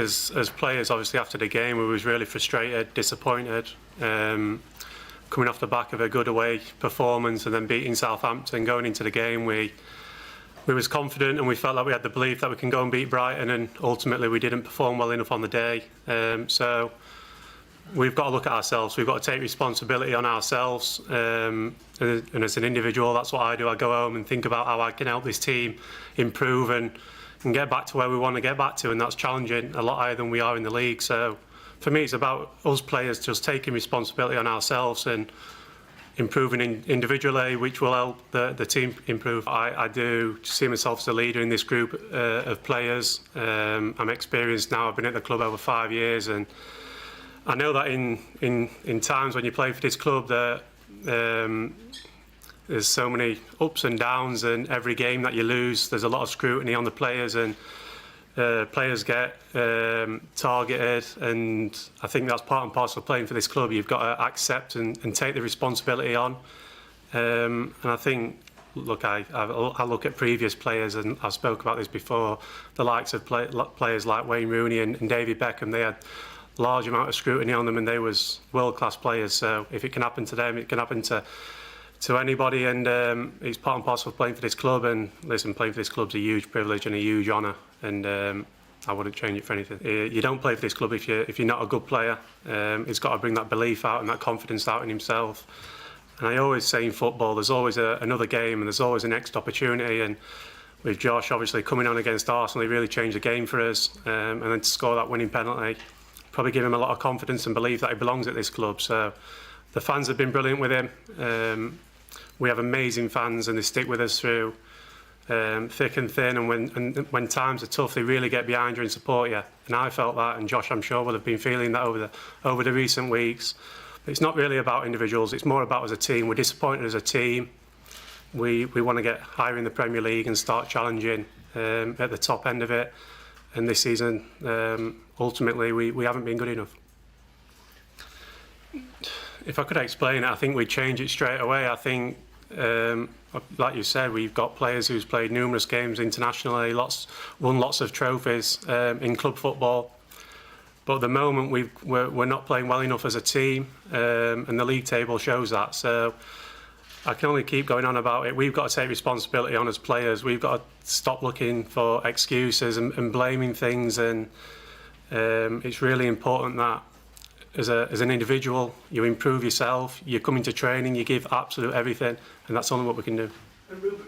As players, obviously after the game, we was really frustrated, disappointed. Coming off the back of a good away performance and then beating Southampton, going into the game, we was confident and we felt like we had the belief that we can go and beat Brighton, and ultimately we didn't perform well enough on the day. So we've got to look at ourselves. We've got to take responsibility on ourselves. And as an individual, that's what I do. I go home and think about how I can help this team improve and get back to where we want to get back to, and that's challenging a lot higher than we are in the league. So for me, it's about us players just taking responsibility on ourselves and improving individually, which will help the team improve. I do see myself as a leader in this group of players. I'm experienced now. I've been at the club over 5 years, and I know that in times when you play for this club, that there's so many ups and downs, and every game that you lose, there's a lot of scrutiny on the players, and players get targeted, and I think that's part and parcel of playing for this club. You've got to accept and take the responsibility on. And I think, look, I look at previous players, and I've spoke about this before, the likes of players like Wayne Rooney and David Beckham. They had large amount of scrutiny on them, and they was world-class players. So if it can happen to them, it can happen to anybody, and it's part and parcel of playing for this club. And listen, playing for this club's a huge privilege and a huge honour, and I wouldn't change it for anything. You don't play for this club if you're not a good player. He's got to bring that belief out and that confidence out in himself. And I always say in football, there's always another game, and there's always a next opportunity. And with Josh obviously coming on against Arsenal, he really changed the game for us, and then to score that winning penalty probably give him a lot of confidence and belief that he belongs at this club. So the fans have been brilliant with him. We have amazing fans, and they stick with us through thick and thin, and when times are tough, they really get behind you and support you. And I felt that, and Josh, I'm sure, will have been feeling that over the recent weeks. But it's not really about individuals, it's more about as a team. We're disappointed as a team. We want to get higher in the Premier League and start challenging at the top end of it. And this season, ultimately, we haven't been good enough. If I could explain it, I think we'd change it straight away. I think, like you said, we've got players who's played numerous games internationally, won lots of trophies in club football. But at the moment, we're not playing well enough as a team, and the league table shows that. So I can only keep going on about it. We've got to take responsibility on as players. We've got to stop looking for excuses and blaming things. And it's really important that as an individual, you improve yourself, you come into training, you give absolute everything, and that's only what we can do.